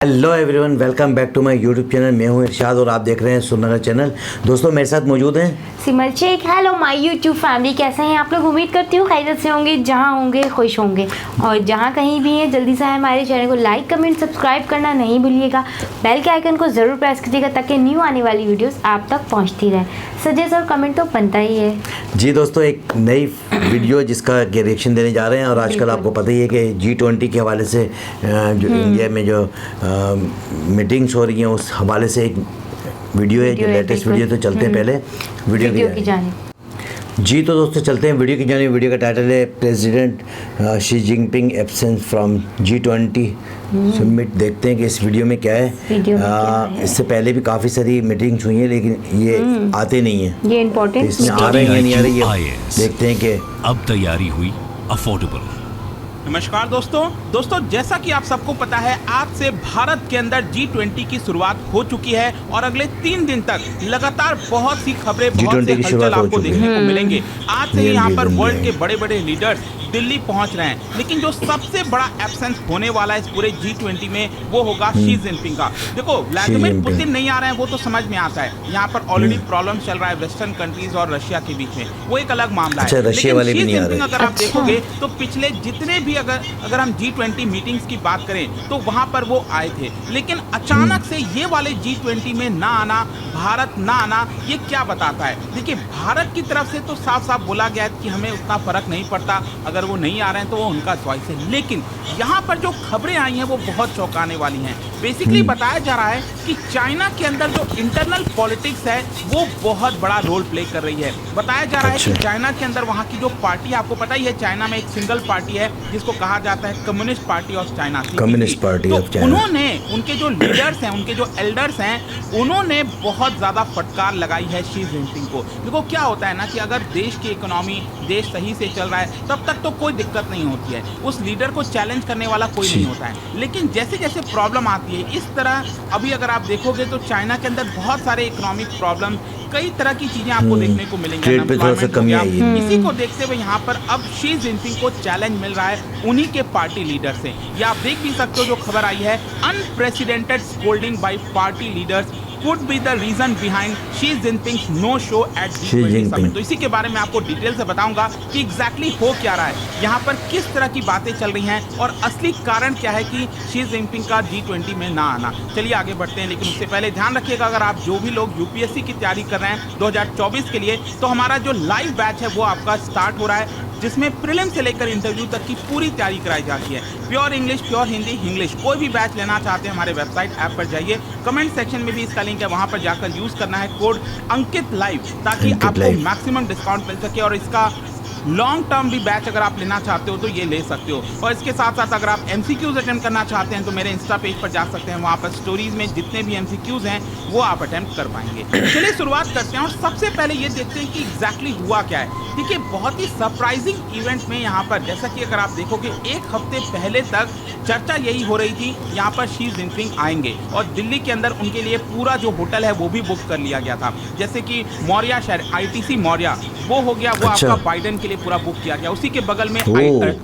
Hello everyone, welcome back to my YouTube channel. मैं हूं इरशाद और आप देख रहे हैं सुनहरा चैनल। दोस्तों मेरे साथ मौजूद हैं Simal Shaikh. Hello my YouTube family, कैसे हैं आप लोग? उम्मीद करती हूँ खैरियत से होंगे, जहाँ होंगे खुश होंगे। और जहाँ कहीं भी हैं जल्दी से हमारे चैनल को लाइक कमेंट सब्सक्राइब करना नहीं भूलिएगा। बेल के आइकन को ज़रूर प्रेस कीजिएगा ताकि न्यू आने वाली वीडियोस आप तक पहुँचती रहे। सजेस्ट और कमेंट तो बनता ही है। जी दोस्तों, एक नई वीडियो जिसका रिएक्शन देने जा रहे हैं। और आजकल आपको पता ही है कि G20 के हवाले से जो इंडिया में जो मीटिंग्स हो रही हैं उस हवाले से एक वीडियो है जो लेटेस्ट वीडियो। तो चलते हैं पहले वीडियो की जानिब। जी तो दोस्तों चलते हैं वीडियो की जानिब। वीडियो का टाइटल है president Xi Jinping absence from G20 summit. देखते हैं कि इस वीडियो में क्या है। इससे पहले भी काफ़ी सारी मीटिंग्स हुई हैं लेकिन ये आते नहीं हैं। ये इम्पोर्टेंट इसमें आ रहे हैं या नहीं आ रही है, देखते हैं कि अब तैयारी हुई अफोर्डेबल। नमस्कार दोस्तों जैसा कि आप सबको पता है आज से भारत के अंदर G20 की शुरुआत हो चुकी है और अगले 3 दिन तक लगातार बहुत सी खबरें, बहुत से हलचल आपको देखने को मिलेंगे। आज से यहाँ पर वर्ल्ड के बड़े बड़े लीडर्स दिल्ली पहुंच रहे हैं, लेकिन जो सबसे बड़ा एब्सेंस होने वाला है इस पूरे G20 में वो होगा शी जिनपिंग का। देखो व्लादिमीर पुतिन नहीं आ रहे हैं वो तो समझ में आता है, यहाँ पर ऑलरेडी प्रॉब्लम चल रहा है वेस्टर्न कंट्रीज और रशिया के बीच में, वो एक अलग मामला है। लेकिन शी जिनपिंग अगर आप देखोगे तो पिछले जितने भी अगर हम G20 मीटिंग्स की बात करें तो वहां पर वो आए थे, लेकिन अचानक से ये वाले G20 में ना आना, भारत ना आना, ये क्या बताता है? देखिए भारत की तरफ से तो साफ साफ बोला गया है कि हमें उतना फर्क नहीं पड़ता, अगर वो नहीं आ रहे हैं तो वो उनका चॉइस है। लेकिन यहाँ पर जो खबरें आई हैं वो बहुत चौंकाने वाली हैं। बेसिकली बताया जा रहा है कि चाइना के अंदर जो इंटरनल पॉलिटिक्स है वो बहुत बड़ा रोल प्ले कर रही है। बताया जा रहा है कि चाइना के अंदर वहाँ की जो पार्टी, आपको पता ही है चाइना में एक सिंगल पार्टी है जिसको कहा जाता है communist party of China, communist party of China. उन्होंने, उनके जो लीडर्स हैं, उनके जो एल्डर्स हैं, उन्होंने बहुत ज्यादा फटकार लगाई है शी जिनपिंग को। देखो क्या होता है ना कि अगर देश की इकोनॉमी, देश सही से चल रहा है तब तक तो कोई दिक्कत नहीं होती है, उस लीडर को चैलेंज करने वाला कोई नहीं होता है। लेकिन जैसे जैसे प्रॉब्लम आती है, इस तरह अभी अगर आप देखोगे तो चाइना के अंदर बहुत सारे इकोनॉमिक प्रॉब्लम, कई तरह की चीजें आपको देखने को मिलेंगी। इसी को देखते हुए यहाँ पर अब शी जिनपिंग को चैलेंज मिल रहा है उन्हीं के पार्टी लीडर से। ये आप देख भी सकते हो जो खबर आई है, unprecedented scolding by party leaders could be the reason behind Xi Jinping's no show at G20 summit। तो इसी के बारे में आपको डिटेल से बताऊंगा कि एग्जैक्टली हो क्या रहा है, यहाँ पर किस तरह की बातें चल रही हैं और असली कारण क्या है कि शी जिनपिंग का G20 में ना आना। चलिए आगे बढ़ते हैं, लेकिन उससे पहले ध्यान रखिएगा अगर आप जो भी लोग यूपीएससी की तैयारी कर रहे हैं 2024 के लिए, तो हमारा जो लाइव बैच है वो आपका स्टार्ट हो रहा है, जिसमें प्रीलिम से लेकर इंटरव्यू तक की पूरी तैयारी कराई जाती है। Pure English, pure Hindi, English, कोई भी बैच लेना चाहते हैं हमारे वेबसाइट ऐप पर जाइए, कमेंट सेक्शन में भी इसका लिंक है, वहां पर जाकर यूज करना है कोड अंकित लाइव ताकि आपको मैक्सिमम डिस्काउंट मिल सके। और इसका लॉन्ग टर्म भी बैच अगर आप लेना चाहते हो तो ये ले सकते हो। और इसके साथ साथ अगर आप MCQs अटेम्प्ट करना चाहते हैं तो मेरे इंस्टा पेज पर जा सकते हैं, वहाँ पर स्टोरीज में जितने भी MCQs हैं वो आप अटेम्प्ट कर पाएंगे। चलिए शुरुआत करते हैं और सबसे पहले ये देखते हैं कि एग्जैक्टली हुआ क्या है। देखिए बहुत ही सरप्राइजिंग इवेंट में यहाँ पर, जैसा कि अगर आप देखोगे एक हफ्ते पहले तक चर्चा यही हो रही थी यहाँ पर शी जिनपिंग आएंगे और दिल्ली के अंदर उनके लिए पूरा जो होटल है वो भी बुक कर लिया गया था। जैसे कि मौर्या शहर, ITC मौर्या वो हो गया, वो आपका बाइडेन के लिए पूरा बुक किया गया। उसी के बगल में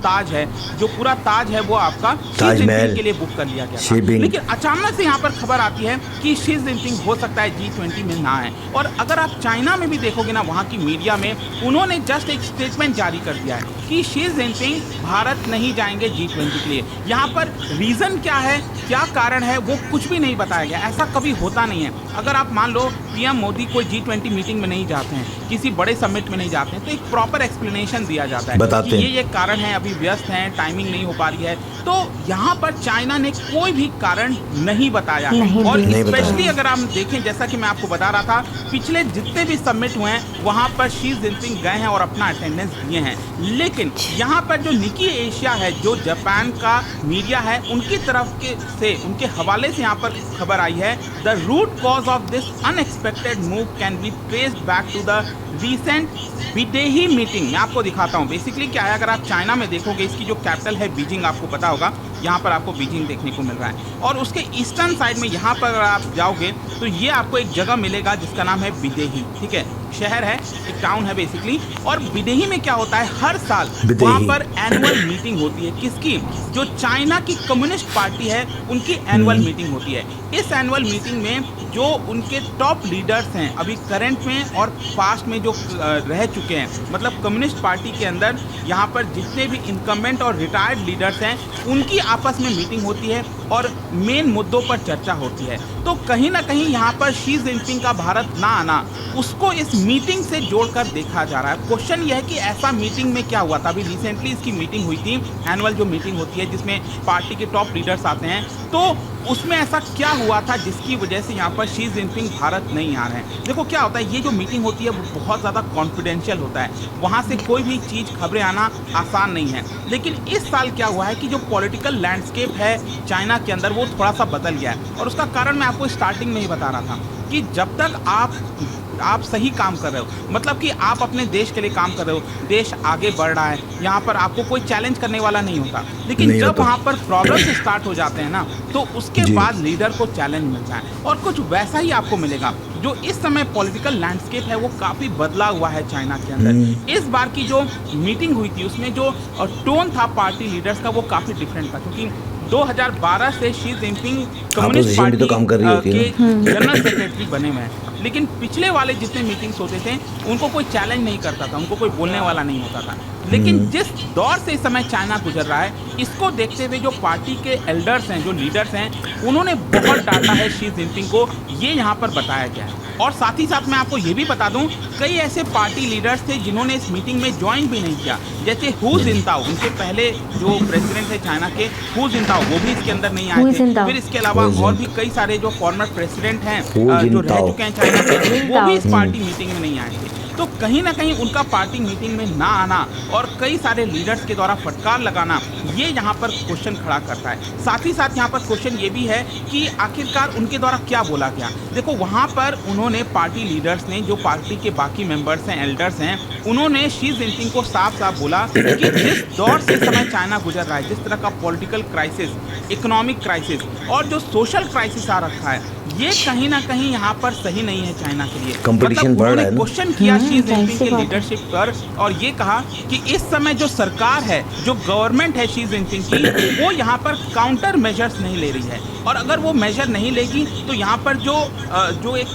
ताज है, जो पूरा ताज है वो आपका शी जिनपिंग के लिए बुक कर लिया गया था। लेकिन अचानक से यहाँ पर खबर आती है कि शी जिनपिंग हो सकता है G20 में ना आए। और अगर आप चाइना में भी देखोगे ना, वहाँ की मीडिया में उन्होंने जस्ट एक स्टेटमेंट जारी कर दिया है कि शी जिनपिंग भारत नहीं जाएंगे G20 के लिए। यहाँ पर रीजन क्या है, क्या कारण है, वो कुछ भी नहीं बताया गया। ऐसा कभी होता नहीं है। अगर आप मान लो PM मोदी कोई G20 मीटिंग में नहीं जाते हैं, किसी बड़े समिट में नहीं जाते हैं, तो एक प्रॉपर एक्सप्लेनेशन दिया जाता है कि ये कारण है, अभी व्यस्त हैं, टाइमिंग नहीं हो पा रही है। तो यहाँ पर चाइना ने कोई भी कारण नहीं बताया। और स्पेशली अगर आप देखें, जैसा कि मैं आपको बता रहा था, पिछले जितने भी समिट हुए हैं वहाँ पर शी जिनपिंग गए हैं और अपना अटेंडेंस दिए हैं। लेकिन यहाँ पर जो निकी एशिया है, जो जापान का मीडिया है, उनकी तरफ से, उनके हवाले से यहाँ पर खबर आई है, the root cause of this unexpected move can be traced back to the recent विदेही मीटिंग। मैं आपको दिखाता हूँ बेसिकली क्या है। अगर आप चाइना में देखोगे, इसकी जो कैपिटल है बीजिंग, आपको पता होगा, यहाँ पर आपको बीजिंग देखने को मिल रहा है। और उसके ईस्टर्न साइड में यहाँ पर अगर आप जाओगे तो ये आपको एक जगह मिलेगा जिसका नाम है विदेही, ठीक है, शहर है, एक टाउन है बेसिकली। और विदेही में क्या होता है, हर साल वहाँ पर एनुअल मीटिंग होती है। किसकी? जो चाइना की कम्युनिस्ट पार्टी है उनकी एनुअल मीटिंग होती है। इस एनुअल मीटिंग में जो उनके टॉप लीडर्स हैं अभी करंट में और पास्ट में जो रह चुके हैं, मतलब कम्युनिस्ट पार्टी के अंदर यहाँ पर जितने भी इनकम्बेंट और रिटायर्ड लीडर्स हैं उनकी आपस में मीटिंग होती है और मेन मुद्दों पर चर्चा होती है। तो कहीं ना कहीं यहाँ पर शी जिनपिंग का भारत ना आना, उसको इस मीटिंग से जोड़कर देखा जा रहा है। क्वेश्चन यह है कि ऐसा मीटिंग में क्या हुआ था? अभी रिसेंटली इसकी मीटिंग हुई थी, एनुअल जो मीटिंग होती है जिसमें पार्टी के टॉप लीडर्स आते हैं, तो उसमें ऐसा क्या हुआ था जिसकी वजह से यहाँ पर शी जिनपिंग भारत नहीं आ रहे हैं? देखो क्या होता है, ये जो मीटिंग होती है वो बहुत ज़्यादा कॉन्फिडेंशियल होता है, वहाँ से कोई भी चीज़ खबरें आना आसान नहीं है। लेकिन इस साल क्या हुआ है कि जो पॉलिटिकल लैंडस्केप है चाइना के अंदर वो थोड़ा सा बदल गया है। और उसका कारण मैं आपको स्टार्टिंग में ही बता रहा था कि जब तक आप सही काम कर रहे हो, मतलब कि आप अपने देश के लिए काम कर रहे हो, देश आगे बढ़ रहा है, यहाँ पर आपको कोई चैलेंज करने वाला नहीं होता। लेकिन जब वहाँ पर प्रॉब्लम्स स्टार्ट हो जाते हैं ना, तो उसके बाद लीडर को चैलेंज मिलता है। और कुछ वैसा ही आपको मिलेगा। जो इस समय पॉलिटिकल लैंडस्केप है वो काफ़ी बदला हुआ है चाइना के अंदर। इस बार की जो मीटिंग हुई थी उसमें जो टोन था पार्टी लीडर्स का वो काफ़ी डिफरेंट था, क्योंकि 2012 से शी जिनपिंग कम्युनिस्ट पार्टी तो काम कर रही होती है के जनरल सेक्रेटरी बने हुए हैं। लेकिन पिछले वाले जितने मीटिंग्स होते थे उनको कोई चैलेंज नहीं करता था, उनको कोई बोलने वाला नहीं होता था। लेकिन जिस दौर से इस समय चाइना गुजर रहा है, इसको देखते हुए जो पार्टी के एल्डर्स हैं, जो लीडर्स हैं, उन्होंने बहुत डांटा है शी जिनपिंग को, ये यहाँ पर बताया गया है। और साथ ही साथ मैं आपको ये भी बता दूं, कई ऐसे पार्टी लीडर्स थे जिन्होंने इस मीटिंग में ज्वाइन भी नहीं किया, जैसे हु जिनताओ, उनके पहले जो प्रेसिडेंट थे चाइना के, हु जिनताओ, वो भी इसके अंदर नहीं आए थे। फिर इसके अलावा और भी कई सारे जो फॉर्मर प्रेसिडेंट हैं जो रह चुके हैं चाइना के, वो भी इस पार्टी मीटिंग में नहीं आए थे। तो कहीं ना कहीं उनका पार्टी मीटिंग में ना आना और कई सारे लीडर्स के द्वारा फटकार लगाना, ये यहाँ पर क्वेश्चन खड़ा करता है। साथ ही साथ यहाँ पर क्वेश्चन ये भी है कि आखिरकार उनके द्वारा क्या बोला गया। देखो वहाँ पर उन्होंने पार्टी लीडर्स ने, जो पार्टी के बाकी मेंबर्स हैं, एल्डर्स हैं, उन्होंने शी जिनपिंग को साफ साफ बोला कि जिस दौर से समय चाइना गुजर रहा है, जिस तरह का पॉलिटिकल क्राइसिस, इकोनॉमिक क्राइसिस और जो सोशल क्राइसिस आ रखा है, ये कहीं ना कहीं यहाँ पर सही नहीं है चाइना के लिए। कंपटीशन बढ़ रहा है ना। क्वेश्चन किया शी जिनपिंग के लीडरशिप पर और ये कहा कि इस समय जो सरकार है, जो गवर्नमेंट है शी जिनपिंग की, वो यहाँ पर काउंटर मेजर्स नहीं ले रही है। और अगर वो मेजर नहीं लेगी तो यहाँ पर जो एक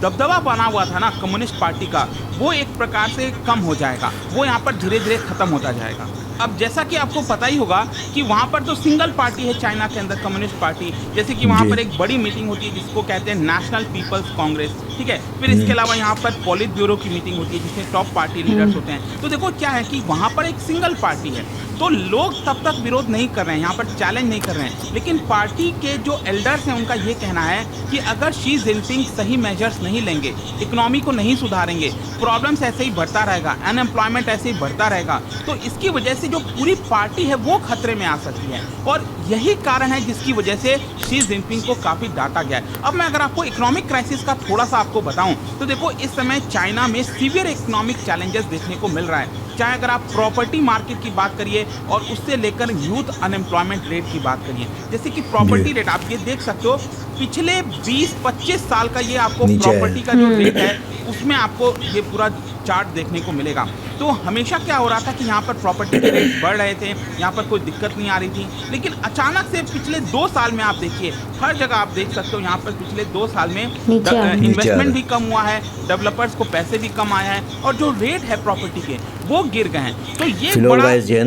दबदबा बना हुआ था ना कम्युनिस्ट पार्टी का, वो एक प्रकार से कम हो जाएगा, वो यहाँ पर धीरे धीरे खत्म होता जाएगा। अब जैसा कि आपको पता ही होगा कि वहाँ पर जो सिंगल पार्टी है चाइना के अंदर, कम्युनिस्ट पार्टी, जैसे कि वहाँ पर एक बड़ी मीटिंग होती है जिसको कहते हैं नेशनल पीपल्स कांग्रेस, ठीक है। फिर इसके अलावा यहाँ पर पॉलिट ब्यूरो की मीटिंग होती है जिसमें टॉप पार्टी लीडर्स होते हैं। तो देखो क्या है कि वहाँ पर एक सिंगल पार्टी है, तो लोग तब तक विरोध नहीं कर रहे हैं, यहाँ पर चैलेंज नहीं कर रहे हैं। लेकिन पार्टी के जो एल्डर्स हैं उनका ये कहना है कि अगर शी जिनपिंग सही मेजर्स नहीं लेंगे, इकोनॉमी को नहीं सुधारेंगे, प्रॉब्लम्स ऐसे ही बढ़ता रहेगा, अनएम्प्लॉयमेंट ऐसे ही बढ़ता रहेगा, तो इसकी वजह से जो पूरी पार्टी है वो खतरे में आ सकती है। और यही कारण है जिसकी वजह से शी जिनपिंग को काफ़ी डांटा गया है। अब मैं अगर आपको इकोनॉमिक क्राइसिस का थोड़ा सा आपको बताऊं तो देखो इस समय चाइना में सीवियर इकोनॉमिक चैलेंजेस देखने को मिल रहा है। चाहे अगर आप प्रॉपर्टी मार्केट की बात करिए और उससे लेकर यूथ अनएम्प्लॉयमेंट रेट की बात करिए, जैसे कि प्रॉपर्टी रेट आप ये देख सकते हो, पिछले 20-25 साल का ये आपको प्रॉपर्टी का जो रेट है उसमें आपको ये पूरा चार्ट देखने को मिलेगा। तो हमेशा क्या हो रहा था कि यहाँ पर प्रॉपर्टी के रेट बढ़ रहे थे, यहाँ पर कोई दिक्कत नहीं आ रही थी। लेकिन अचानक से पिछले 2 साल में आप देखिए, हर जगह आप देख सकते हो यहाँ पर पिछले 2 साल में इन्वेस्टमेंट भी कम हुआ है, डेवलपर्स को पैसे भी कम आया है और जो रेट है प्रॉपर्टी के वो गिर गए हैं। तो ये बड़ा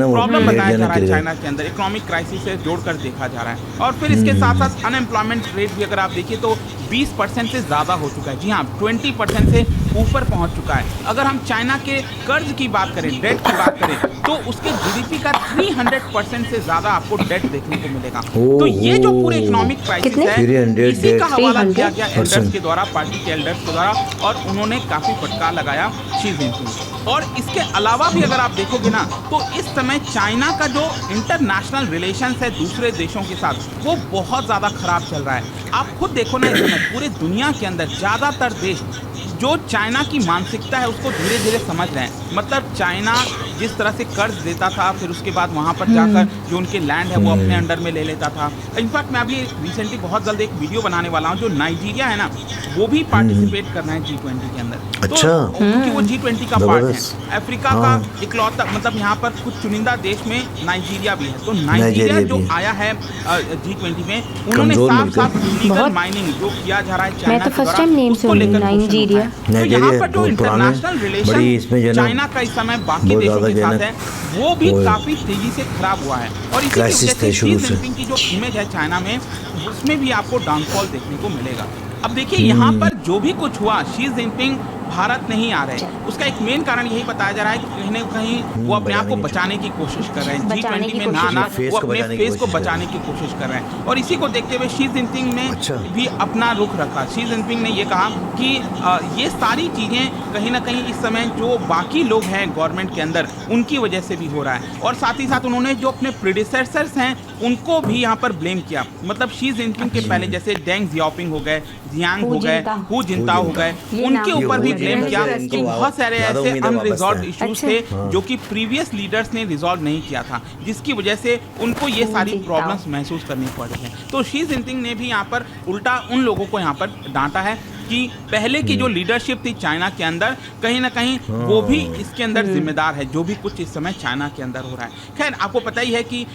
प्रॉब्लम बताया जा रहा है चाइना के अंदर, इकोनॉमिक क्राइसिस से जोड़कर देखा जा रहा है। और फिर इसके साथ साथ अनएम्प्लॉयमेंट रेट भी अगर आप देखिए तो 20% से ज़्यादा हो चुका है। जी हाँ, 20% से ऊपर पहुंच चुका है। अगर हम चाइना के कर्ज की बात करें, डेट की बात करें, तो उसके जीडीपी का 300% से ज़्यादा आपको डेट देखने को मिलेगा। तो ये जो पूरे इकोनॉमिक क्राइसिस है, इसी का हवाला किया गया एल्डर्स के द्वारा, पार्टी के एल्डर्स के द्वारा, और उन्होंने काफ़ी फटकार लगाया शी जिनपिंग। और इसके अलावा भी अगर आप देखोगे ना तो इस समय चाइना का जो इंटरनेशनल रिलेशंस है दूसरे देशों के साथ, वो बहुत ज़्यादा खराब चल रहा है। आप खुद देखो ना, इस समय पूरे दुनिया के अंदर ज़्यादातर देश जो चाइना की मानसिकता है उसको धीरे धीरे समझ रहे हैं। मतलब चाइना जिस तरह से कर्ज देता था, फिर उसके बाद वहाँ पर जाकर जो उनके लैंड है वो अपने अंडर में ले लेता था। इनफैक्ट मैं अभी रिसेंटली बहुत जल्द एक वीडियो बनाने वाला हूँ, जो नाइजीरिया है ना वो भी पार्टिसिपेट करना है G20 के अंदर। अच्छा। तो क्योंकि वो G20 का पार्ट जबरदस्त। है, अफ्रीका हाँ। का इकलौता, मतलब यहाँ पर कुछ चुनिंदा देश में नाइजीरिया भी है। तो नाइजीरिया नाइजीरिया जो भी। आया है G20 में, उन्होंने कमजोर साफ मुल्क है। साफ इलीगल बहुत- माइनिंग जो किया जा रहा है मैं चाइना तो के first द्वारा, time name उसको सुन रही लेकर हूँ, क्वेश्चन नाइजीरिया। उठा है। तो नाइजीरिया यहाँ पर जो बहुत पुराना है। इंटरनेशनल बड़ी इसमें जो है रिलेशन ना चाइना का इस समय बाकी बहुत देशों ज़्यादा के जो है साथ ना है, वो भी वो काफी तेजी से खराब हुआ है। और इसी की क्राइसिस वजह थे से शुरू शी से। जिनपिंग की जो इमेज है चाइना में, उसमें भी आपको डाउनफॉल देखने को मिलेगा। अब देखिए यहाँ पर जो भी कुछ हुआ, शी जिनपिंग भारत नहीं आ रहे, उसका एक मेन कारण यही बताया जा रहा है कि कहीं ना कहीं वो अपने आप को बचाने की कोशिश कर रहे हैं। बचाने G20 की में ना कोशिश आना, कर रहे हैं। वो अपने फेस को बचाने की फेस को कोशिश कर बचाने की कोशिश कर रहे हैं। और इसी को देखते हुए शी जिनपिंग ने अच्छा। भी अपना रुख रखा। शी जिनपिंग ने ये कहा कि ये सारी चीज़ें कहीं ना कहीं इस समय जो बाकी लोग हैं गवर्नमेंट के अंदर, उनकी वजह से भी हो रहा है। और साथ ही साथ उन्होंने जो अपने प्रीडिसेसर्स हैं उनको भी यहाँ पर ब्लेम किया। मतलब शी जिनपिंग के पहले जैसे डेंग जियाओपिंग हो गए, जियांग हो गए, हु जिंताओ हो गए, ये उनके नाम ऊपर भी ये ब्लेम वो किया इनको कि बहुत सारे ज़्यादा ऐसे उम्मीदें वापस अनरिजॉल्व हैं। इश्यूज अच्छा। थे जो कि प्रीवियस लीडर्स ने रिजॉल्व नहीं किया था, जिसकी वजह से उनको ये सारी जिंताओ। प्रॉब्लम्स महसूस करनी पड़ रही हैं। तो शी जिनपिंग ने भी यहाँ पर उल्टा उन लोगों को यहाँ पर डांटा है कि पहले की जो लीडरशिप थी चाइना के अंदर, कहीं ना कहीं वो भी इसके अंदर जिम्मेदार है, जो भी कुछ इस समय चाइना के अंदर हो रहा है। खैर आपको पता ही है कि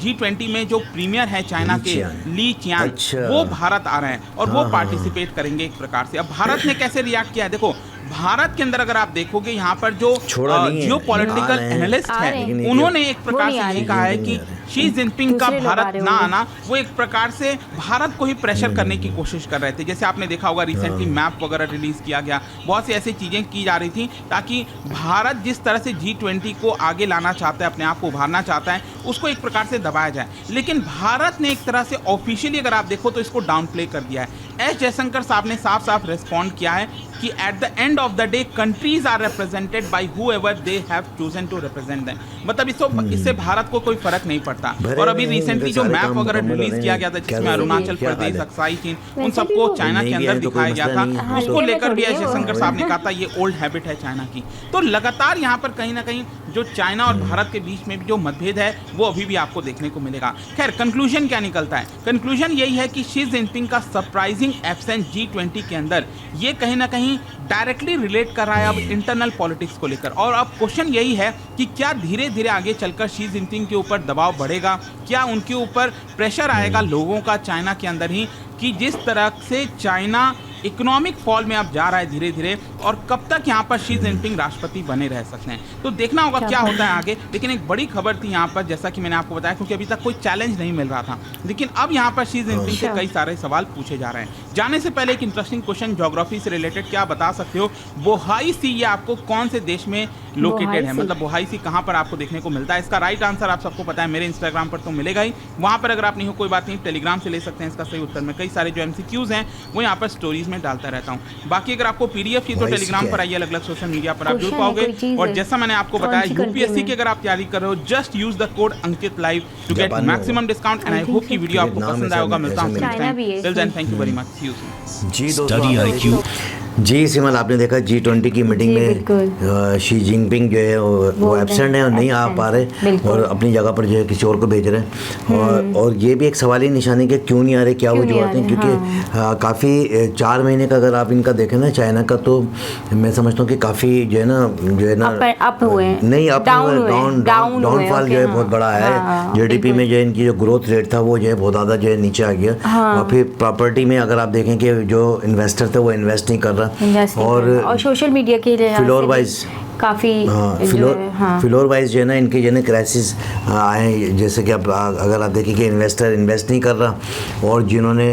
G20 में जो प्रीमियर है चाइना ली के, चियांग। ली चियांग, अच्छा। वो भारत आ रहे हैं और वो हाँ। पार्टिसिपेट करेंगे एक प्रकार से। अब भारत ने कैसे रिएक्ट किया है, देखो भारत के अंदर अगर आप देखोगे यहाँ पर जो छोड़ा नहीं है। जियो आ पॉलिटिकल रहे हैं। एनालिस्ट आ रहे है, हैं। लेकिन उन्होंने एक वो प्रकार नहीं से आ ये रहे। कहा है नहीं कि आ रहे। शी जिनपिंग का दूसरे लोग आ भारत रहे ना होंगे। आना वो एक प्रकार से भारत को ही प्रेशर करने की कोशिश कर रहे थे। जैसे आपने देखा होगा रिसेंटली मैप वगैरह रिलीज किया गया, बहुत सी ऐसी चीजें की जा रही थी ताकि भारत जिस तरह से G20 को आगे लाना चाहता है, अपने आप को उभारना चाहता है, उसको एक प्रकार से दबाया जाए। लेकिन भारत ने एक तरह से ऑफिशियली अगर आप देखो तो इसको डाउन प्ले कर दिया है। एस जयशंकर साहब ने साफ साफ रिस्पॉन्ड किया है कि at the end of the day countries are represented by whoever they have chosen to represent them. मतलब इससे भारत को कोई फर्क नहीं पड़ता। भरे और अभी नहीं, रिसेंटली जो सारे मैप काम वगैरह मुकम्मल रिलीज होने किया हैं। गया था, क्या जिसमें करें? अरुणाचल क्या प्रदेश, हाल है? अक्साई चीन, उन वैसे सबको भी वो- चाइना के नहीं भी अंदर आए तो कोई दिखाया गया मसला था। नहीं है। उसको हल्के में लेकर भी थोड़ी एस है वो। जयशंकर साहब ने कहा था ये ओल्ड हैबिट है चाइना की। तो लगातार यहाँ पर कहीं ना कहीं जो चाइना और भारत के बीच में भी जो मतभेद है वो अभी भी आपको देखने को मिलेगा। खैर कंक्लूजन क्या निकलता है? कंक्लूजन यही है कि शी जिनपिंग का सरप्राइजिंग एब्सेंस G20 के अंदर ये कहीं ना कहीं डायरेक्टली रिलेट कर रहा है अब इंटरनल पॉलिटिक्स को लेकर। और अब क्वेश्चन यही है कि क्या धीरे धीरे आगे चलकर शी जिनपिंग के ऊपर दबाव बढ़ेगा, क्या उनके ऊपर प्रेशर आएगा लोगों का चाइना के अंदर ही, कि जिस तरह से चाइना इकोनॉमिक फॉल में अब जा रहा है धीरे धीरे, और कब तक यहाँ पर शी जिनपिंग राष्ट्रपति बने रह सकते हैं। तो देखना होगा क्या होता है आगे। लेकिन एक बड़ी खबर थी यहाँ पर, जैसा कि मैंने आपको बताया, क्योंकि अभी तक कोई चैलेंज नहीं मिल रहा था, लेकिन अब यहाँ पर शी जिनपिंग से कई सारे सवाल पूछे जा रहे हैं। जाने से पहले एक इंटरेस्टिंग क्वेश्चन ज्योग्राफी से रिलेटेड, क्या बता सकते हो बोहाई सी ये आपको कौन से देश में लोकेटेड है? मतलब बोहाई सी कहाँ पर आपको देखने को मिलता है? इसका राइट आंसर आप सबको पता है, मेरे इंस्टाग्राम पर तो मिलेगा ही। वहाँ पर अगर आप नहीं हो कोई बात नहीं, टेलीग्राम से ले सकते हैं इसका सही उत्तर। में कई सारे जो MCQs हैं वो यहाँ पर स्टोरीज में डालता रहता हूँ। बाकी अगर आपको PDF की तो वही टेलीग्राम क्या पर है? आइए, अलग अलग सोशल मीडिया पर आप जुड़ क्वेश्चन है, पाओगे। कोई चीज़ और है। जैसा मैंने आपको कौन बताया सी कंट्री UPSC में? की अगर आप तैयारी कर रहे हो, just use the code Ankit live to get Japan में maximum discount. And I hope की वीडियो आपको वियतनाम पसंद में आएगा। सब मिलता हूँ ऐसे नेक्स्ट चाइना भी है time. Till then thank you very much, see you soon. जी दोस्तों, स्टडी IQ जी सिमल, आपने देखा G20 की मीटिंग जी, में बिल्कुल। शी जिनपिंग जो है वो बोल रहे एब्सेंट है और नहीं आ absent, पा रहे, बिल्कुल। और अपनी जगह पर जो है किसी और को भेज रहे हैं। और ये भी एक सवाली निशानी कि क्यों नहीं आ रहे, क्या क्यों वजूहत नहीं आ हैं, रहे, क्योंकि काफ़ी 4 महीने का अगर आप इनका देखें ना चाइना का, तो मैं समझता हूँ कि काफ़ी जो है ना अप हुए हैं। नहीं, अप डाउन हुए, डाउन हुए, डाउनफॉल ओके, जो है हाँ। बहुत बड़ा है। हाँ, GDP बिल्कुल। में जो है इनकी जो ग्रोथ रेट था वो जो है बहुत ज़्यादा जो है नीचे आ गया। और फिर प्रॉपर्टी में अगर आप देखें कि जो इन्वेस्टर थे वो इन्वेस्ट नहीं कर रहा, और सोशल मीडिया के लिहाज फ्लोर से भी वाइज काफ़ी हाँ, जो है, हाँ। फ्लोर वाइज जो है ना इनके जो है क्राइसिस आए। जैसे कि आप अगर आप देखें कि इन्वेस्टर इन्वेस्ट नहीं कर रहा, और जिन्होंने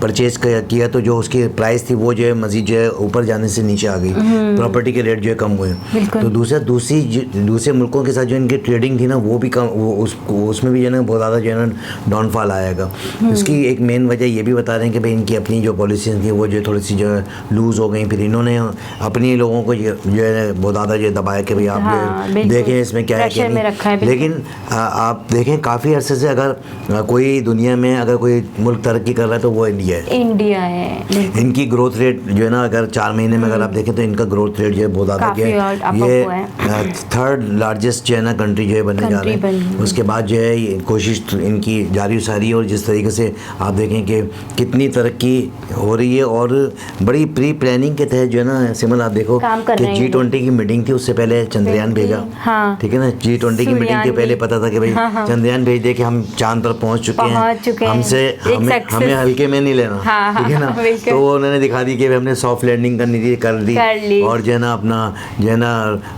परचेज किया तो जो उसकी प्राइस थी वो जो है मजीद जो है ऊपर जाने से नीचे आ गई, प्रॉपर्टी के रेट जो है कम हुए। तो दूसरे मुल्कों के साथ जो इनकी ट्रेडिंग थी ना वो भी कम, उसमें भी जो है ना बहुत ज़्यादा जो है ना डाउनफॉल आएगा। इसकी एक मेन वजह ये भी बता रहे हैं कि भाई इनकी अपनी जो पॉलिसीज थी वो जो थोड़ी सी जो है लूज़ हो गई। फिर इन्होंने अपनी लोगों को जो है बहुत ज़्यादा जो दबाया कि भाई आप हाँ, ये बिल्कुल। देखें इसमें क्या है प्रेशर क्या में रखा है, नहीं। बिल्कुल। लेकिन आप देखें काफ़ी अरसे से अगर कोई दुनिया में अगर कोई मुल्क तरक्की कर रहा है तो वो इंडिया है। इंडिया है, बिल्कुल। इनकी ग्रोथ रेट जो है ना अगर 4 महीने में अगर आप देखें तो इनका ग्रोथ रेट जो है बहुत ज़्यादा काफी क्या और up है, हुआ ये थर्ड लार्जेस्ट जो है ना कंट्री जो है बनने जा Country रहे बन हैं। रही है। उसके बाद जो है ये कोशिश तो इनकी जारी सारी है और जिस तरीके से आप देखें कि कितनी तरक्की हो रही है और बड़ी प्री प्लानिंग के तहत जो है ना सिमल आप देखो काम कर कि रहे हैं G20 की मीटिंग थी, उससे पहले चंद्रयान भेजा। हाँ। ठीक है ना, G20 की मीटिंग के सूर्यान पहले भी। पता था कि भाई हाँ, हाँ। चंद्रयान भेज दे कि हम चांद पर पहुंच चुके पहुंच हैं, चुके हैं। हमसे एक हमें success। हल्के में नहीं लेना। हाँ, हाँ, ठीक है ना, बिल्कुल। तो वो उन्होंने दिखा दी कि हमने सॉफ्ट लैंडिंग करनी थी, कर ली और जो है ना अपना जो है ना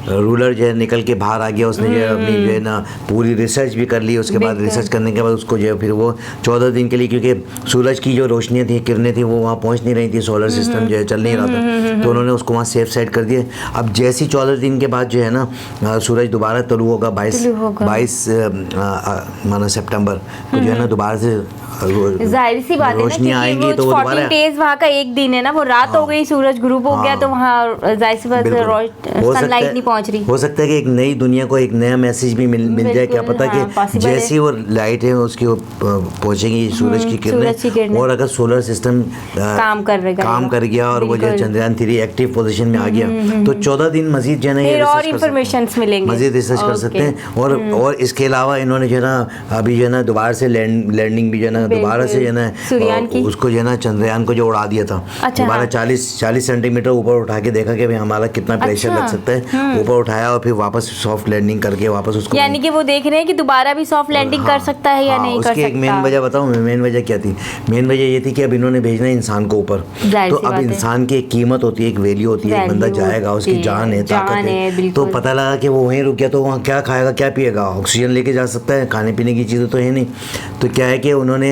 रूलर जो है निकल के बाहर आ गया, उसने जो है अपनी जो है ना पूरी रिसर्च भी कर ली। उसके बाद बिल्कुल। रिसर्च करने के बाद उसको जो है फिर वो 14 दिन के लिए, क्योंकि सूरज की जो रोशनियाँ थी, किरणें थी, वो वहाँ पहुँच नहीं रही थी, सोलर सिस्टम जो है चल नहीं रहा था, तो उन्होंने उसको वहाँ सेफ साइड कर दिया। अब जैसी 14 दिन के बाद जो है ना सूरज दोबारा तुलू होगा 22 माना सितंबर को जो है ना दोबारा से जाहिर सी बात है ना, रोशनियाँ क्योंकि आएंगी तो वो 14 दोबारा डेज वहाँ का एक दिन है ना, वो रात हो गई, सूरज ग्रुप हो गया, तो वहाँ जाहिर सी बात है सनलाइट नहीं पहुँच रही। हो सकता है कि एक नई दुनिया को एक नया मैसेज भी मिल जाए, क्या पता हाँ, कि possible है। जैसी वो लाइट है उसकी वो पहुंचेगी सूरज की किरणें, और अगर सोलर सिस्टम काम कर गया और वो जो बिल्कुल। चंद्रयान 3 एक्टिव पोजीशन में आ गया तो 14 दिन मजीद जो है ना ये फिर और research कर सकते हैं। informations मिलेंगे। मजीद रिसर्च कर सकते हैं और इसके अलावा इन्होंने जो है ना अभी जो है ना दोबारा से लैंडिंग भी जो है ना दोबारा से जो है ना सूर्यान की उसको जो है ना चंद्रयान को जो उड़ा दिया था, अच्छा, दोबारा हाँ। 40 सेंटीमीटर ऊपर उठा के देखा कि भाई हमारा कितना प्रेशर लग सकता है, ऊपर उठाया और फिर वापस सॉफ्ट लैंडिंग करके वापस उसको, यानी कि वो देख रहे हैं कि दोबारा भी सॉफ्ट लैंडिंग कर सकता है या नहीं कर उसकी एक मेन सकता। वजह बताऊं, मेन वजह क्या थी? मेन वजह ये थी कि अब इन्होंने भेजना है इंसान को ऊपर, जाहिर तो सी अब बात है। इंसान की एक कीमत होती है, एक वैल्यू होती है, एक बंदा Value जाएगा, उसकी होती है, जान है, ताकत जान है, है, बिल्कुल। तो पता लगा कि वो वहीं रुक गया तो वहाँ क्या खाएगा क्या पिएगा, ऑक्सीजन लेके जा सकता है, खाने पीने की चीज़ें तो है नहीं। तो क्या है कि उन्होंने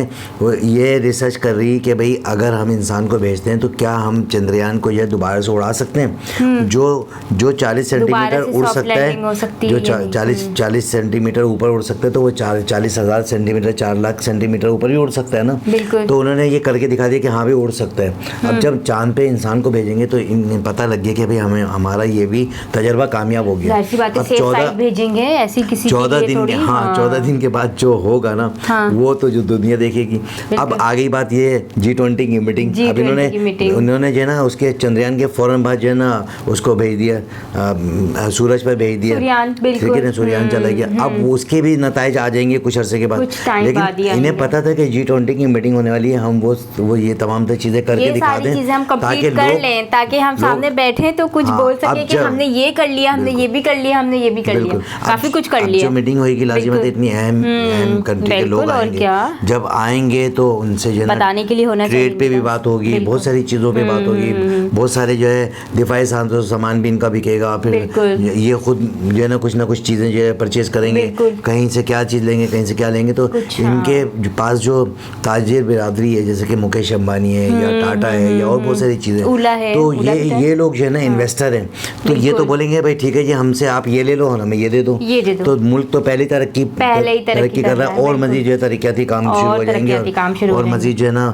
ये रिसर्च कर रही कि भाई अगर हम इंसान को भेजते हैं तो क्या हम चंद्रयान को यह दोबारा से उड़ा सकते हैं, जो 40 सेंटीमीटर से उड़ soft सकता landing हो सकती है, है जो या नहीं? 40 सेंटीमीटर ऊपर उड़ सकता है, तो वो 40,000 सेंटीमीटर 4 लाख सेंटीमीटर ऊपर भी उड़ सकता है ना। बिल्कुल। तो उन्होंने ये करके दिखा दिया कि हाँ भी उड़ सकता है। अब जब चांद पे इंसान को भेजेंगे तो इन्हें पता लग गया कि भाई हमें हमारा ये भी तजर्बा कामयाब हो गया। जाहिर सी बात है, अब सेफ साइड भेजेंगे, ऐसी किसी 14 के दिन थोड़ी, के, हाँ 14 दिन के बाद जो होगा ना हाँ। वो तो जो दुनिया देखेगी। अब आ गई बात ये G20 की मीटिंग। अब G20 की मीटिंग। उन्होंने जो है ना उसके चंद्रयान के फौरन बाद जो है ना उसको भेज दिया, सूरज पर भेज दिया, सूर्यान, बिल्कुल। ठीक है ना, सूर्यान चला गया। अब उसके भी नताइज आ जाएंगे कुछ अरसे के बाद, कुछ टाइम लेकिन बाद ही इन्हें आएंगे। पता था कि G20 की मीटिंग होने वाली है, हम वो ये तमाम चीज़ें करके ये दिखा सारी दें चीजें हम ताकि कंप्लीट कर लोग- लें, ताकि हम सामने बैठे तो कुछ हाँ, बोल अब सके कि जब- हमने ये कर लिया, हमने ये भी कर लिया, हमने ये भी कर लिया, बिल्कुल। काफी अब- कुछ कर अब लिया। जो मीटिंग होगी लाजिमत बिल्कुल। इतनी अहम कंट्री के लोग बिल्कुल, और आएंगे, क्या। जब आएंगे तो उनसे जो है ना बताने के लिए होना चाहिए ट्रेड पे भी इनका। बात होगी, बिल्कुल। बहुत सारी चीज़ों पे बात होगी, बहुत सारे जो है दिफाई सामान भी इनका बिकेगा, फिर बिल्कुल। ये खुद जो है ना कुछ चीज़ें जो है परचेज करेंगे, बिल्कुल। कहीं से क्या चीज़ लेंगे, कहीं से क्या लेंगे, तो कुछ, इनके पास जो ताजिर बिरादरी है जैसे कि मुकेश अंबानी है या टाटा है या और बहुत सारी चीज़ें, ऊला है, तो ऊला भी है। ये लोग जो है ना इन्वेस्टर हैं, तो ये तो बिल्कुल। बोलेंगे भाई ठीक है जी हमसे आप ये ले लो और हमें ये दे दो, ये दे दो। तो मुल्क तो पहले ही तरक्की कर रहा है और मजीद जो है तरक्याती काम और शुरू हो जाएंगे तरक्याती काम शुरू हो और मजीद जो है ना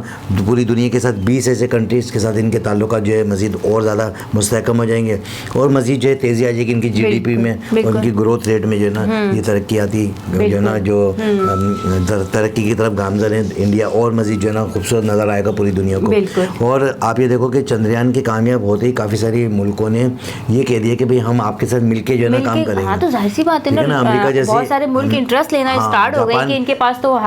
पूरी दुनिया के साथ 20 ऐसे कंट्रीज़ के साथ इनके ताल्लुकात जो है मजीद और ज़्यादा मुस्तहकम हो जाएंगे और मजीद जो है तेज़ी आ जाएगी इनकी GDP में और बिल्कुल। इनकी ग्रोथ रेट में जो है ना ये तरक्याती जो है ना जो तरक्की की तरफ गामजन है इंडिया, और मजीद जो है ना खूबसूरत नज़र आएगा पूरी दुनिया बिल्कुल। को। और आप ये देखो कि चंद्रयान के कामयाब होते ही काफ़ी सारी मुल्कों ने ये कह दिया कि भाई हम आपके साथ मिलके जो है ना काम मिलके- करेंगे। हाँ, तो जाहिर सी बात है ठीक ना, अमेरिका जैसे बहुत सारे मुल्क इंटरेस्ट लेना हाँ, स्टार्ट हो गए जापान- कि इनके पास तो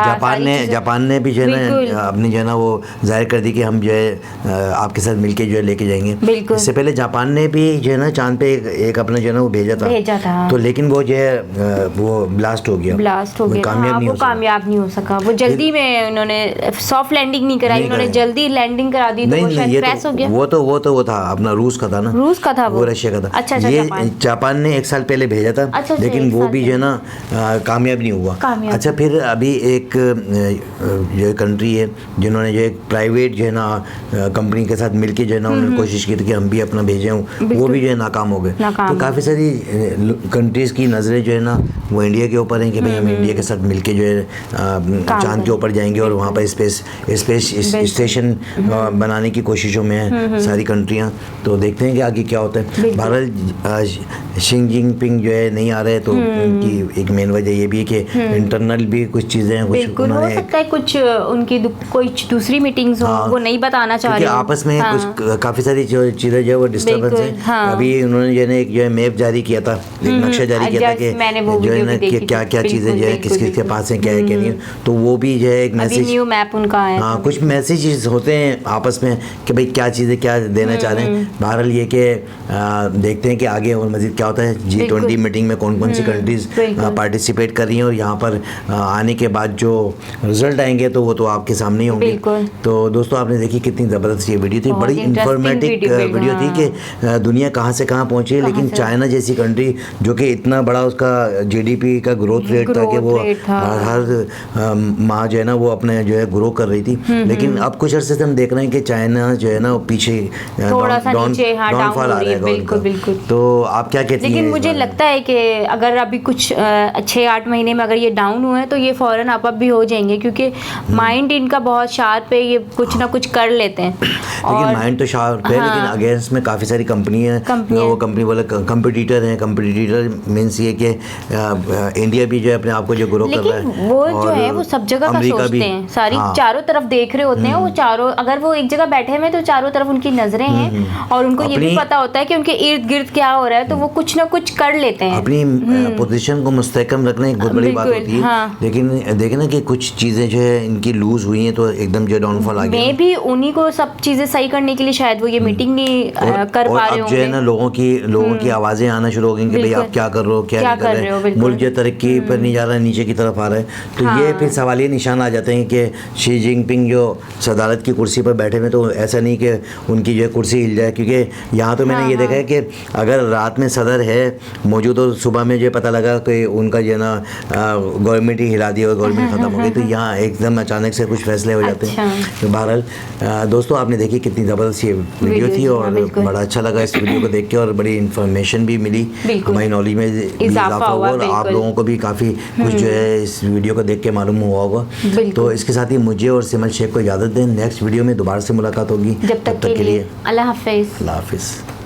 जापान ने भी जो है बिल्कुल। ना अपनी जो है ना वो जाहिर कर दी कि हम जो है आपके साथ मिलके जो है लेके जाएंगे। बिल्कुल। इससे पहले जापान ने भी जो है ना चांद पे एक अपना जो है ना वो भेजा था, तो लेकिन वो जो है वो ब्लास्ट हो गया, वो कामयाब नहीं हो सका। कामयाब नहीं हो सका, वो जल्दी में उन्होंने सॉफ्ट लैंडिंग नहीं कराई, नहीं उन्होंने कराई। जल्दी लैंडिंग करा दी, तो वो नहीं शायद ये क्रैश हो गया। वो था अपना रूस का था ना, रूस का था वो रशिया का था। अच्छा, ये जापान ने 1 साल पहले भेजा था, अच्छा, लेकिन एक वो साल भी जो है ना कामयाब नहीं हुआ। अच्छा, फिर अभी एक जो कंट्री है जिन्होंने जो एक प्राइवेट जो है ना कंपनी के साथ मिलके जो है ना उन्होंने कोशिश की थी कि हम भी अपना भेजें, वो भी जो है नाकाम हो गए। तो काफ़ी सारी कंट्रीज़ की नज़रें जो है ना वो इंडिया के ऊपर हैं कि भाई हम इंडिया के साथ मिलके जो है चांद के ऊपर जाएंगे और वहाँ पर स्पेस स्टेशन बनाने की कोशिशों में हैं सारी कंट्रियाँ। तो देखते हैं कि आगे क्या होता है। बहरहाल शी जिनपिंग जो है नहीं आ रहे, तो उनकी एक मेन वजह ये भी है कि इंटरनल भी कुछ चीज़ें हैं, कुछ बिल्कुल हो उन्होंने सकता है कुछ उनकी कोई दूसरी मीटिंग्स हो, हाँ, वो नहीं बताना चाह क्योंकि रहे हो। आपस में हाँ, कुछ काफ़ी सारी जो चीज़ें जो है वो डिस्टर्बेंस बिल्कुल, है। हाँ। अभी उन्होंने जो है ना एक जो है मैप जारी किया था, एक नक्शा जारी किया था कि मैंने वो जो है वीडियो ना भी देखी कि थी। क्या क्या चीज़ें बिल्कुल, जो है बिल्कुल, किस किस के बिल्कुल। पास है, क्या है क्या नहीं है, तो वो भी जो है एक अभी मैसेज, न्यू मैप उनका आया हाँ था। कुछ मैसेजेस होते हैं आपस में कि भाई क्या चीज़ें क्या देना चाह रहे हैं। बहरहाल ये कि देखते हैं कि आगे और मज़ीद क्या होता है। G20 बिल्कुल। मीटिंग में कौन कौन सी कंट्रीज़ बिल्कुल। पार्टिसिपेट कर रही हैं, और यहाँ पर आने के बाद जो रिजल्ट आएंगे तो वो तो आपके सामने ही होंगे। बिल्कुल। तो दोस्तों आपने देखी कितनी ज़बरदस्त ये वीडियो थी, बहुत बड़ी interesting इंफॉर्मेटिव वीडियो थी कि दुनिया कहाँ से कहाँ पहुँची है, लेकिन से? चाइना जैसी कंट्री जो कि इतना बड़ा उसका GDP का ग्रोथ रेट था कि वो Growth rate था। हर माह जो है ना वो अपने जो है ग्रो कर रही थी, लेकिन अब कुछ अरसे से हम देख रहे हैं कि चाइना जो है ना वो पीछे थोड़ा सा नीचे, हाँ, डाउन डाउनफॉल हो आ रही रहा है, है बिल्कुल, उनका। बिल्कुल। तो आप क्या कहती हैं लेकिन इस मुझे बारे में? लगता है कि अगर अभी कुछ 6-8 महीने में अगर ये डाउन हुए हैं तो ये फौरन आप भी हो जाएंगे, क्योंकि माइंड इनका बहुत शार्प है, ये कुछ ना कुछ कर लेते हैं। लेकिन माइंड तो शार्प है, लेकिन अगेंस्ट में काफ़ी सारी कंपनियां हैं, वो कंपनी बोले कंपटीटर हैं। कंपटीटर मीन्स ये कि इंडिया भी जो है अपने आप को जो ग्रो कर रहा लेकिन है, वो जो और है वो सब जगह का अमेरिका सोचते भी, हैं, सारी हाँ। चारों तरफ देख रहे होते हैं वो चारों, अगर वो एक जगह बैठे हुए हैं तो चारों तरफ उनकी नजरें हैं और उनको ये भी अपनी- पता होता है कि उनके इर्द गिर्द क्या हो रहा है, तो वो कुछ ना कुछ कर लेते हैं। अपनी पोजीशन को मुस्तहकम रखना एक बहुत बड़ी बात बिल्कुल, होती है। हाँ। लेकिन देखे ना कि कुछ चीज़ें जो है इनकी लूज हुई हैं तो एकदम जो डाउनफॉल आ गया। मैं भी उन्हीं को सब चीजें सही करने के लिए शायद वो ये मीटिंग नहीं कर और पा रहे अब जो है ना होंगे। लोगों की आवाज़ें आना शुरू हो गई कि भाई बिल्कुल। आप क्या कर रहे हो, क्या क्या नहीं कर कर रहे हो, रहे, बिल्कुल। मुल्क जो तरक्की पर नहीं जा रहा है, नीचे की तरफ आ रहा है। तो ये हाँ। फिर सवालिया निशान आ जाते हैं कि शी जिनपिंग जो सदारत की कुर्सी पर बैठे हुए, तो ऐसा नहीं कि उनकी जो है कुर्सी हिल जाए, क्योंकि यहाँ तो मैंने ये देखा है कि अगर रात में सदर है मौजूद तो सुबह में जो पता लगा कि उनका जो है ना गवर्नमेंट ही हिला दी और गवर्नमेंट ख़त्म हो गई, तो यहाँ एकदम अचानक से कुछ फैसले हो जाते हैं। तो बहरहाल दोस्तों आपने देखी कितनी ज़बरदस्त ये वीडियो थी, और बिल्कुल। बड़ा अच्छा लगा इस वीडियो को देख के, और बड़ी इन्फॉर्मेशन भी मिली, बिल्कुल। हमारी नॉलेज में भी इजाफा हुआ, और आप बिल्कुल। लोगों को भी काफ़ी कुछ जो है इस वीडियो को देख के मालूम हुआ होगा। बिल्कुल। तो इसके साथ ही मुझे और सिमल शेख को इजाज़त दें, नेक्स्ट वीडियो में दोबारा से मुलाकात होगी। जब तक के लिए अल्लाह हाफिज़। अल्लाह हाफिज़।